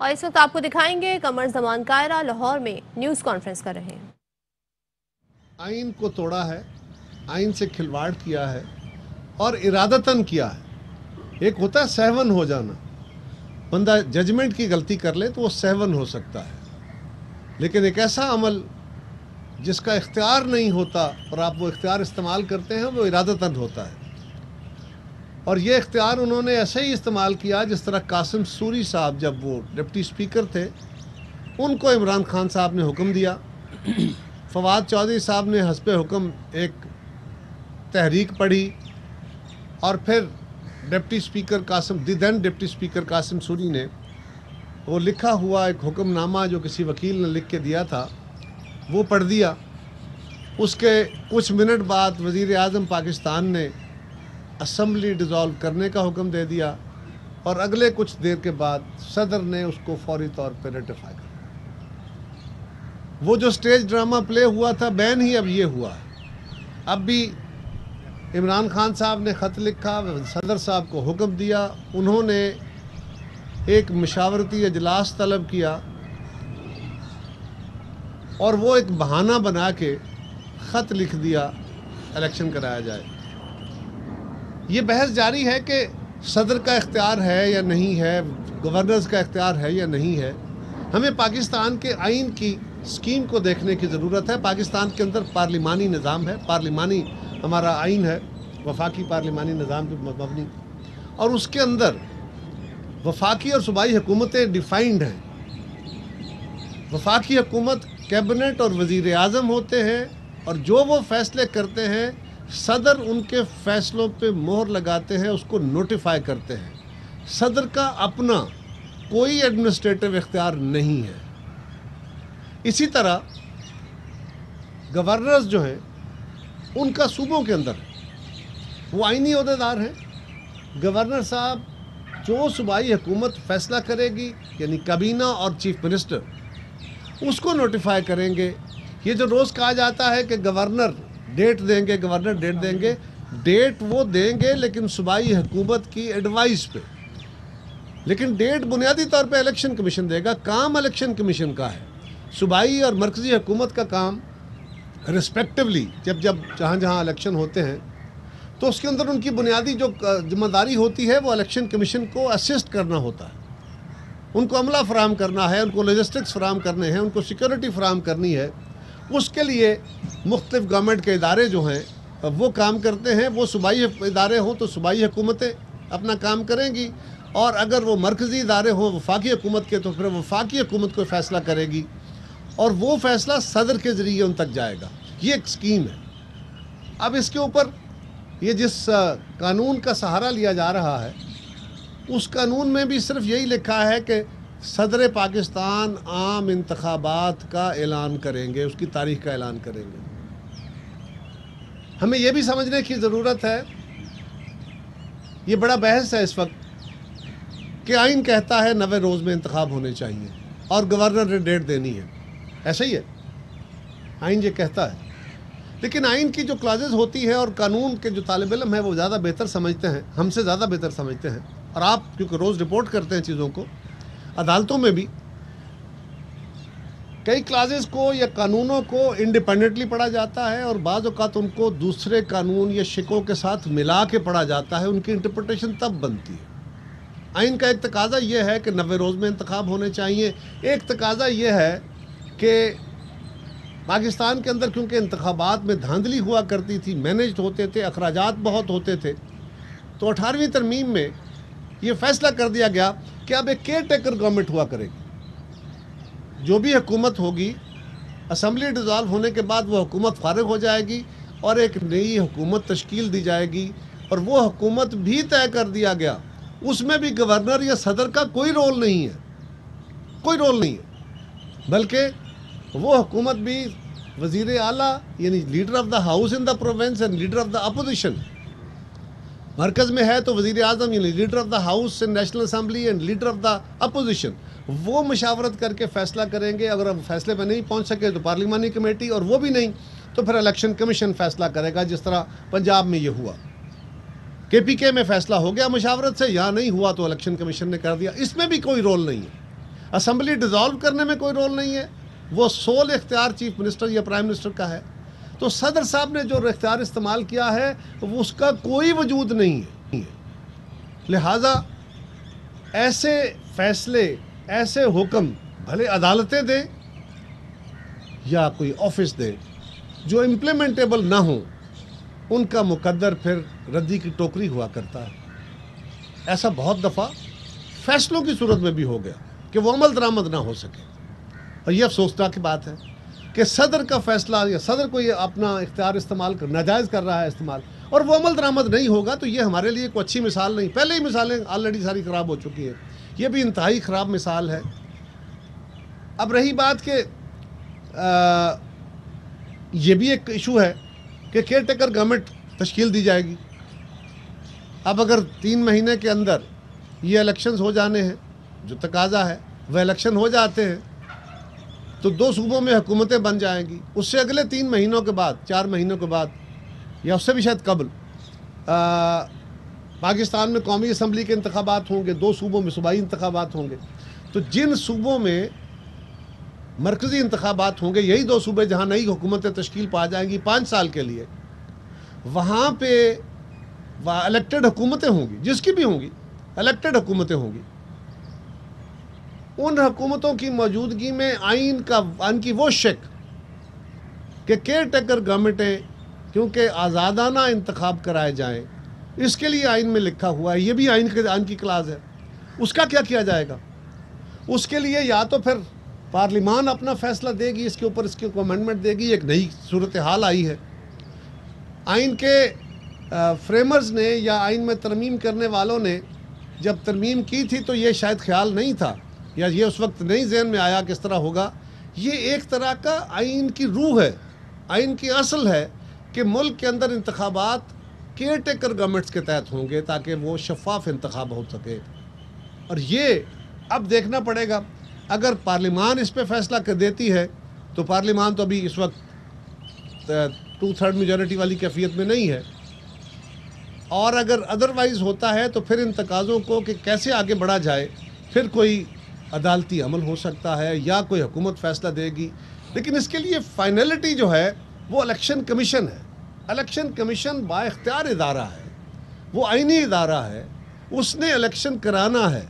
اور اس وقت آپ کو دکھائیں گے قمر زمان قاہرہ لاہور میں نیوز کانفرنس کر رہے ہیں۔ آئین کو توڑا ہے، آئین سے کھلواڑ کیا ہے اور ارادتاً کیا ہے۔ ایک ہوتا ہے سہون ہو جانا، بندہ ججمنٹ کی غلطی کر لے تو وہ سہون ہو سکتا ہے، لیکن ایک ایسا عمل جس کا اختیار نہیں ہوتا اور آپ وہ اختیار استعمال کرتے ہیں وہ ارادتاً ہوتا ہے۔ اور یہ اختیار انہوں نے ایسے ہی استعمال کیا جس طرح قاسم سوری صاحب جب وہ ڈپٹی اسپیکر تھے ان کو عمران خان صاحب نے حکم دیا، فواد چودھری صاحب نے حسب حکم ایک تحریک پڑھی اور پھر ڈپٹی اسپیکر قاسم سوری نے وہ لکھا ہوا ایک حکم نامہ جو کسی وکیل نے لکھ کے دیا تھا وہ پڑھ دیا۔ اس کے کچھ منٹ بعد وزیر اعظم پاکستان نے اسمبلی ڈیزالو کرنے کا حکم دے دیا اور اگلے کچھ دیر کے بعد صدر نے اس کو فوری طور پہ ریٹیفائی کر دیا۔ وہ جو سٹیج ڈرامہ پلے ہوا تھا بین ہی اب یہ ہوا ہے۔ اب بھی عمران خان صاحب نے خط لکھا، صدر صاحب کو حکم دیا، انہوں نے ایک مشاورتی اجلاس طلب کیا اور وہ ایک بہانہ بنا کے خط لکھ دیا الیکشن کرایا جائے۔ یہ بحث جاری ہے کہ صدر کا اختیار ہے یا نہیں ہے، گورنرز کا اختیار ہے یا نہیں ہے۔ ہمیں پاکستان کے آئین کی سکیم کو دیکھنے کی ضرورت ہے۔ پاکستان کے اندر پارلیمانی نظام ہے، پارلیمانی ہمارا آئین ہے، وفاقی پارلیمانی نظام پہ مبنی، اور اس کے اندر وفاقی اور صوبائی حکومتیں ڈیفائنڈ ہیں۔ وفاقی حکومت کیبنٹ اور وزیر اعظم ہوتے ہیں اور جو وہ فیصلے کرتے ہیں صدر ان کے فیصلوں پہ مہر لگاتے ہیں، اس کو نوٹیفائی کرتے ہیں۔ صدر کا اپنا کوئی ایڈمنسٹریٹو اختیار نہیں ہے۔ اسی طرح گورنرز جو ہیں ان کا صوبوں کے اندر ہے، وہ آئینی عہدیدار ہیں۔ گورنر صاحب جو صوبائی حکومت فیصلہ کرے گی یعنی کابینہ اور چیف منسٹر اس کو نوٹیفائی کریں گے۔ یہ جو روز کہا جاتا ہے کہ گورنر ڈیٹ دیں گے، گورنر ڈیٹ دیں گے، ڈیٹ وہ دیں گے لیکن صوبائی حکومت کی ایڈوائس پہ، لیکن ڈیٹ بنیادی طور پہ الیکشن کمیشن دے گا۔ کام الیکشن کمیشن کا ہے۔ صوبائی اور مرکزی حکومت کا کام رسپیکٹیولی جہاں جہاں الیکشن ہوتے ہیں تو اس کے اندر ان کی بنیادی جو ذمہ داری ہوتی ہے وہ الیکشن کمیشن کو اسسٹ کرنا ہوتا ہے، ان کو عملہ فراہم کرنا ہے، ان کو لاجسٹکس فراہم کرنے ہیں، ان کو سیکورٹی فراہم کرنی ہے۔ اس کے لیے مختلف گورنمنٹ کے ادارے جو ہیں وہ کام کرتے ہیں۔ وہ صوبائی ادارے ہوں تو صوبائی حکومتیں اپنا کام کریں گی، اور اگر وہ مرکزی ادارے ہوں وفاقی حکومت کے تو پھر وفاقی حکومت کو فیصلہ کرے گی اور وہ فیصلہ صدر کے ذریعے ان تک جائے گا۔ یہ ایک سکیم ہے۔ اب اس کے اوپر یہ جس قانون کا سہارا لیا جا رہا ہے اس قانون میں بھی صرف یہی لکھا ہے کہ صدر پاکستان عام انتخابات کا اعلان کریں گے، اس کی تاریخ کا اعلان کریں گے۔ ہمیں یہ بھی سمجھنے کی ضرورت ہے، یہ بڑا بحث ہے اس وقت کہ آئین کہتا ہے 90 روز میں انتخاب ہونے چاہیے اور گورنر نے ڈیٹ دینی ہے، ایسا ہی ہے، آئین یہ کہتا ہے۔ لیکن آئین کی جو کلازز ہوتی ہے اور قانون کے جو طالب علم ہیں وہ زیادہ بہتر سمجھتے ہیں، ہم سے زیادہ بہتر سمجھتے ہیں، اور آپ کیونکہ روز رپورٹ کرتے ہیں چیزوں کو، عدالتوں میں بھی کئی کلازز کو یا قانونوں کو انڈیپینڈنٹلی پڑھا جاتا ہے اور بعض اوقات ان کو دوسرے قانون یا شکوں کے ساتھ ملا کے پڑھا جاتا ہے، ان کی انٹرپریٹیشن تب بنتی ہے۔ آئین کا ایک تقاضا یہ ہے کہ 90 روز میں انتخاب ہونے چاہیے۔ ایک تقاضا یہ ہے کہ پاکستان کے اندر کیونکہ انتخابات میں دھاندلی ہوا کرتی تھی، مینجڈ ہوتے تھے، اخراجات بہت ہوتے تھے، تو 18ویں ترمیم میں یہ فیصلہ کر دیا گیا کہ اب ایک کیئر ٹیکر گورنمنٹ ہوا کرے گی۔ جو بھی حکومت ہوگی اسمبلی ڈیزالو ہونے کے بعد وہ حکومت فارغ ہو جائے گی اور ایک نئی حکومت تشکیل دی جائے گی، اور وہ حکومت بھی طے کر دیا گیا، اس میں بھی گورنر یا صدر کا کوئی رول نہیں ہے، کوئی رول نہیں ہے، بلکہ وہ حکومت بھی وزیر اعلیٰ یعنی leader of the house in the province and leader of the opposition, مرکز میں ہے تو وزیر اعظم یعنی leader of the house in national assembly and leader of the opposition, وہ مشاورت کر کے فیصلہ کریں گے۔ اگر ہم فیصلے پہ نہیں پہنچ سکے تو پارلیمانی کمیٹی، اور وہ بھی نہیں تو پھر الیکشن کمیشن فیصلہ کرے گا، جس طرح پنجاب میں یہ ہوا۔ KPK میں فیصلہ ہو گیا مشاورت سے، یہاں نہیں ہوا تو الیکشن کمیشن نے کر دیا، اس میں بھی کوئی رول نہیں ہے۔ اسمبلی ڈیزالو کرنے میں کوئی رول نہیں ہے، وہ سول اختیار چیف منسٹر یا پرائم منسٹر کا ہے۔ تو صدر صاحب نے جو اختیار استعمال کیا ہے وہ اس کا کوئی وجود نہیں ہے۔ لہٰذا ایسے فیصلے، ایسے حکم بھلے عدالتیں دیں یا کوئی آفس دے جو امپلیمنٹیبل نہ ہوں، ان کا مقدر پھر ردی کی ٹوکری ہوا کرتا ہے۔ ایسا بہت دفعہ فیصلوں کی صورت میں بھی ہو گیا کہ وہ عمل درآمد نہ ہو سکے، اور یہ افسوسناک بات ہے کہ صدر کا فیصلہ یا صدر کو یہ اپنا اختیار استعمال کر ناجائز کر رہا ہے استعمال، اور وہ عمل درآمد نہیں ہوگا، تو یہ ہمارے لیے کوئی اچھی مثال نہیں۔ پہلے ہی مثالیں آلریڈی ساری خراب ہو چکی ہیں، یہ بھی انتہائی خراب مثال ہے۔ اب رہی بات کہ یہ بھی ایک ایشو ہے کہ کیئر ٹیکر گورنمنٹ تشکیل دی جائے گی۔ اب اگر 3 مہینے کے اندر یہ الیکشنز ہو جانے ہیں، جو تقاضا ہے وہ الیکشن ہو جاتے ہیں، تو 2 صوبوں میں حکومتیں بن جائیں گی۔ اس سے اگلے 3 مہینوں کے بعد، 4 مہینوں کے بعد، یا اس سے بھی شاید قبل، پاکستان میں قومی اسمبلی کے انتخابات ہوں گے، 2 صوبوں میں صوبائی انتخابات ہوں گے۔ تو جن صوبوں میں مرکزی انتخابات ہوں گے، یہی 2 صوبے جہاں نئی حکومتیں تشکیل پا جائیں گی 5 سال کے لیے، وہاں پہ الیکٹڈ حکومتیں ہوں گی، جس کی بھی ہوں گی الیکٹڈ حکومتیں ہوں گی۔ ان حکومتوں کی موجودگی میں آئین کی وہ شک کہ کیئر ٹیکر گورنمنٹیں کیونکہ آزادانہ انتخاب کرائے جائیں، اس کے لیے آئین میں لکھا ہوا ہے، یہ بھی آئین کی کلاز ہے۔ اس کا کیا کیا جائے گا؟ اس کے لیے یا تو پھر پارلیمان اپنا فیصلہ دے گی، اس کے اوپر اس کی امینڈمنٹ دے گی۔ ایک نئی صورتحال آئی ہے، آئین کے فریمرز نے یا آئین میں ترمیم کرنے والوں نے جب ترمیم کی تھی تو یہ شاید خیال نہیں تھا، یا یہ اس وقت نہیں ذہن میں آیا کس طرح ہوگا۔ یہ ایک طرح کا آئین کی روح ہے، آئین کی اصل ہے کہ ملک کے اندر انتخابات کیئر ٹیکر گورنمنٹس کے تحت ہوں گے تاکہ وہ شفاف انتخاب ہو سکے۔ اور یہ اب دیکھنا پڑے گا، اگر پارلیمان اس پہ فیصلہ کر دیتی ہے تو پارلیمان تو ابھی اس وقت 2/3 میجورٹی والی کیفیت میں نہیں ہے، اور اگر ادروائز ہوتا ہے تو پھر ان تقاضوں کو کہ کیسے آگے بڑھا جائے، پھر کوئی عدالتی عمل ہو سکتا ہے یا کوئی حکومت فیصلہ دے گی۔ لیکن اس کے لیے فائنلٹی جو ہے وہ الیکشن کمیشن ہے۔ الیکشن کمیشن با اختیار ادارہ ہے، وہ آئینی ادارہ ہے، اس نے الیکشن کرانا ہے،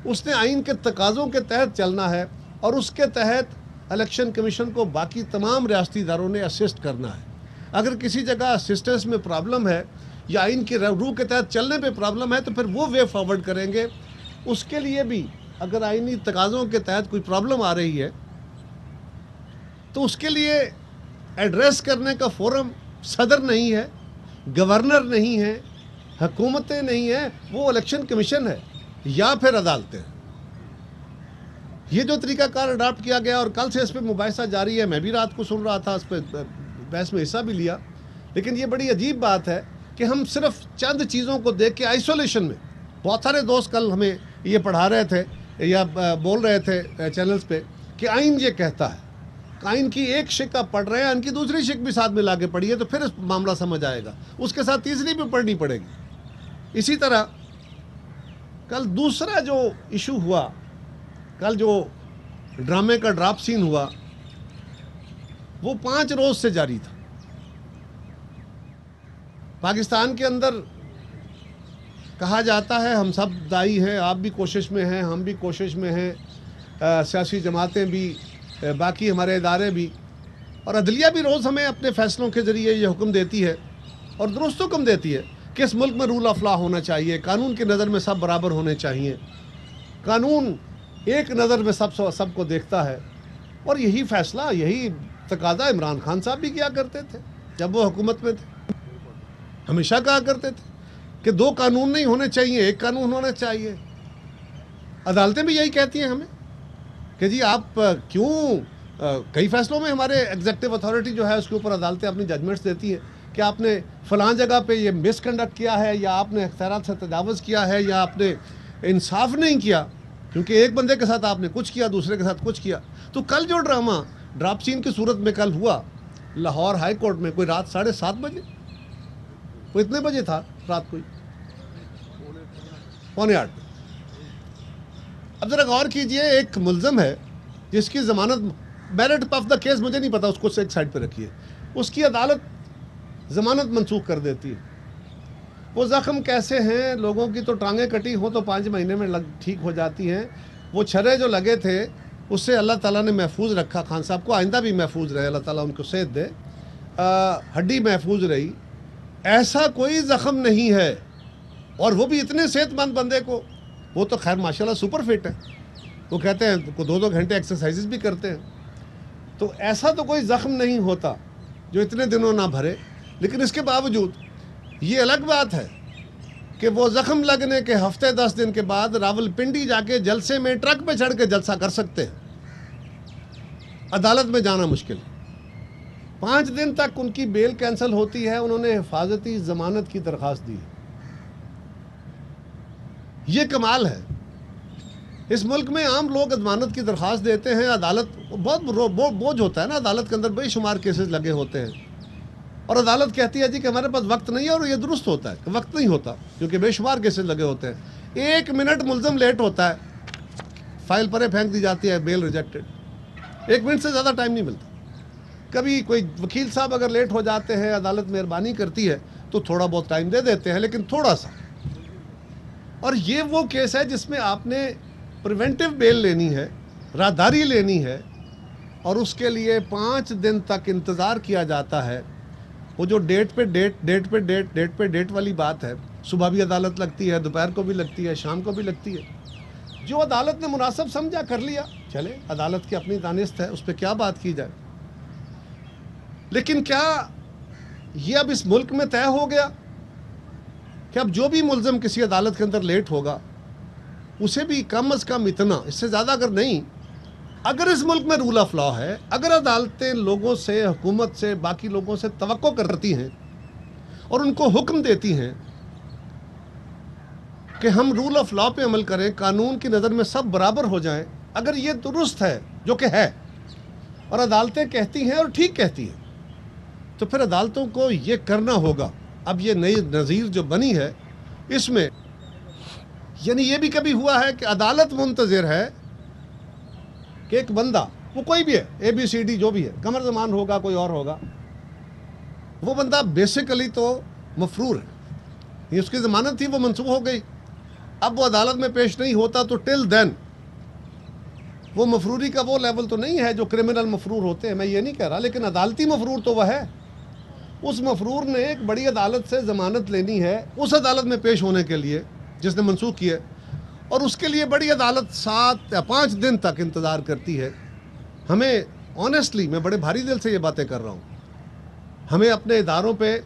اس نے آئین کے تقاضوں کے تحت چلنا ہے، اور اس کے تحت الیکشن کمیشن کو باقی تمام ریاستی اداروں نے اسسٹ کرنا ہے۔ اگر کسی جگہ اسسٹنس میں پرابلم ہے یا آئین کی روح کے تحت چلنے پہ پرابلم ہے تو پھر وہ وے فارورڈ کریں گے۔ اس کے لیے بھی اگر آئینی تقاضوں کے تحت کوئی پرابلم آ رہی ہے تو اس کے لیے ایڈریس کرنے کا فورم صدر نہیں ہے، گورنر نہیں ہے، حکومتیں نہیں ہیں، وہ الیکشن کمیشن ہے یا پھر عدالتیں۔ یہ جو طریقہ کار اڈاپٹ کیا گیا، اور کل سے اس پہ مباحثہ جاری ہے، میں بھی رات کو سن رہا تھا، اس پہ بحث میں حصہ بھی لیا، لیکن یہ بڑی عجیب بات ہے کہ ہم صرف چند چیزوں کو دیکھ کے آئسولیشن میں، بہت سارے دوست کل ہمیں یہ پڑھا رہے تھے یا بول رہے تھے چینلز پہ کہ آئین یہ کہتا ہے، آئین کی ایک شک آپ پڑھ رہے ہیں، آئین کی دوسری شک بھی ساتھ میں لا کے پڑھیے تو پھر اس معاملہ سمجھ آئے گا، اس کے ساتھ تیسری بھی پڑھنی پڑے گی۔ اسی طرح کل دوسرا جو ایشو ہوا، کل جو ڈرامے کا ڈراپ سین ہوا، وہ 5 روز سے جاری تھا۔ پاکستان کے اندر کہا جاتا ہے ہم سب دائی ہیں، آپ بھی کوشش میں ہیں، ہم بھی کوشش میں ہیں، سیاسی جماعتیں بھی، باقی ہمارے ادارے بھی، اور عدلیہ بھی روز ہمیں اپنے فیصلوں کے ذریعے یہ حکم دیتی ہے اور درست حکم دیتی ہے کہ اس ملک میں رول آف لا ہونا چاہیے، قانون کی نظر میں سب برابر ہونے چاہیے، قانون ایک نظر میں سب کو دیکھتا ہے۔ اور یہی فیصلہ، یہی تقاضا عمران خان صاحب بھی کیا کرتے تھے جب وہ حکومت میں تھے، ہمیشہ کہا کرتے تھے کہ 2 قانون نہیں ہونے چاہیے، ایک قانون ہونا چاہیے۔ عدالتیں بھی یہی کہتی ہیں ہمیں کہ جی آپ کیوں، کئی فیصلوں میں ہمارے ایگزیکٹو اتھارٹی جو ہے اس کے اوپر عدالتیں اپنی ججمنٹس دیتی ہیں کہ آپ نے فلاں جگہ پہ یہ مس کنڈکٹ کیا ہے، یا آپ نے اختیارات سے تجاوز کیا ہے، یا آپ نے انصاف نہیں کیا، کیونکہ ایک بندے کے ساتھ آپ نے کچھ کیا، دوسرے کے ساتھ کچھ کیا۔ تو کل جو ڈرامہ ڈراپ سین کی صورت میں کل ہوا لاہور ہائی کورٹ میں، کوئی رات 7:30 بجے، وہ اتنے بجے تھا رات، کوئی 7:45، اب ذرا غور کیجئے، ایک ملزم ہے جس کی ضمانت، میرٹ آف دا کیس مجھے نہیں پتا، اس کو ایک سائڈ پہ رکھیے، اس کی عدالت ضمانت منسوخ کر دیتی ہے۔ وہ زخم کیسے ہیں، لوگوں کی تو ٹانگیں کٹی ہوں تو 5 مہینے میں ٹھیک ہو جاتی ہیں، وہ چھرے جو لگے تھے اس سے اللہ تعالیٰ نے محفوظ رکھا خان صاحب کو، آئندہ بھی محفوظ رہے، اللہ تعالیٰ ان کو صحت دے، ہڈی محفوظ رہی، ایسا کوئی زخم نہیں ہے، اور وہ بھی اتنے صحت مند بندے کو، وہ تو خیر ماشاءاللہ سپر فٹ ہے، وہ کہتے ہیں 2 گھنٹے ایکسرسائزز بھی کرتے ہیں، تو ایسا تو کوئی زخم نہیں ہوتا جو اتنے دنوں نہ بھرے۔ لیکن اس کے باوجود یہ الگ بات ہے کہ وہ زخم لگنے کے ہفتے 10 دن کے بعد راولپنڈی جا کے جلسے میں ٹرک پہ چڑھ کے جلسہ کر سکتے ہیں، عدالت میں جانا مشکل ہے۔ 5 دن تک ان کی بیل کینسل ہوتی ہے، انہوں نے حفاظتی ضمانت کی درخواست دی ہے۔ یہ کمال ہے۔ اس ملک میں عام لوگ ضمانت کی درخواست دیتے ہیں، عدالت بہت بوجھ ہوتا ہے نا، عدالت کے اندر بے شمار کیسز لگے ہوتے ہیں، اور عدالت کہتی ہے جی کہ ہمارے پاس وقت نہیں ہے، اور یہ درست ہوتا ہے کہ وقت نہیں ہوتا کیونکہ بے شمار کیسز لگے ہوتے ہیں۔ 1 منٹ ملزم لیٹ ہوتا ہے، فائل پرے پھینک دی جاتی ہے، بیل ریجیکٹڈ۔ 1 منٹ سے زیادہ ٹائم نہیں ملتا۔ کبھی کوئی وکیل صاحب اگر لیٹ ہو جاتے ہیں، عدالت مہربانی کرتی ہے تو تھوڑا بہت ٹائم دے دیتے ہیں، لیکن تھوڑا سا۔ اور یہ وہ کیس ہے جس میں آپ نے پریونٹیو بیل لینی ہے، راہداری لینی ہے، اور اس کے لیے 5 دن تک انتظار کیا جاتا ہے۔ وہ جو ڈیٹ پہ ڈیٹ والی بات ہے، صبح بھی عدالت لگتی ہے، دوپہر کو بھی لگتی ہے، شام کو بھی لگتی ہے۔ جو عدالت نے مناسب سمجھا کر لیا، چلے، عدالت کی اپنی دانست ہے، اس پہ کیا بات کی جائے۔ لیکن کیا یہ اب اس ملک میں طے ہو گیا کہ اب جو بھی ملزم کسی عدالت کے اندر لیٹ ہوگا اسے بھی کم از کم اتنا، اس سے زیادہ اگر نہیں، اگر اس ملک میں رول آف لا ہے، اگر عدالتیں لوگوں سے، حکومت سے، باقی لوگوں سے توقع کرتی ہیں اور ان کو حکم دیتی ہیں کہ ہم رول آف لا پہ عمل کریں، قانون کی نظر میں سب برابر ہو جائیں، اگر یہ درست ہے جو کہ ہے، اور عدالتیں کہتی ہیں اور ٹھیک کہتی ہیں، تو پھر عدالتوں کو یہ کرنا ہوگا۔ اب یہ نئی نظیر جو بنی ہے، اس میں یعنی یہ بھی کبھی ہوا ہے کہ عدالت منتظر ہے کہ ایک بندہ، وہ کوئی بھی ہے، ABCD جو بھی ہے، قمر زمان ہوگا، کوئی اور ہوگا، وہ بندہ بیسیکلی تو مفرور ہے، یہ اس کی ضمانت تھی، وہ منسوخ ہو گئی، اب وہ عدالت میں پیش نہیں ہوتا تو ٹل دین وہ مفروری کا وہ لیول تو نہیں ہے جو کرمنل مفرور ہوتے ہیں، میں یہ نہیں کہہ رہا، لیکن عدالتی مفرور تو وہ ہے۔ اس مفرور نے ایک بڑی عدالت سے ضمانت لینی ہے اس عدالت میں پیش ہونے کے لیے جس نے منسوخ کی ہے، اور اس کے لیے بڑی عدالت 7 یا 5 دن تک انتظار کرتی ہے۔ ہمیں آنیسٹلی، میں بڑے بھاری دل سے یہ باتیں کر رہا ہوں، ہمیں اپنے اداروں پہ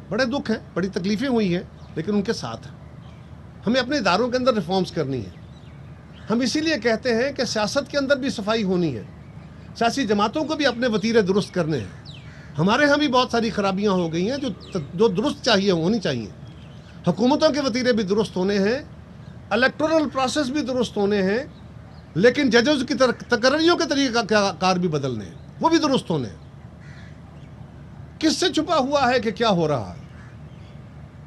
بڑے دکھ ہیں، بڑی تکلیفیں ہوئی ہیں، لیکن ان کے ساتھ ہیں۔ ہمیں اپنے اداروں کے اندر ریفارمز کرنی ہے۔ ہم اسی لیے کہتے ہیں کہ سیاست کے اندر بھی صفائی ہونی ہے، سیاسی جماعتوں کو بھی اپنے وتیرے درست کرنے ہیں۔ ہمارے ہاں بھی بہت ساری خرابیاں ہو گئی ہیں جو درست ہونی چاہیے۔ حکومتوں کے وتیرے بھی درست ہونے ہیں، الیکٹورل پروسیس بھی درست ہونے ہیں، لیکن ججز کی تقرریوں کے طریقہ کار بھی بدلنے ہیں، وہ بھی درست ہونے ہیں۔ کس سے چھپا ہوا ہے کہ کیا ہو رہا ہے؟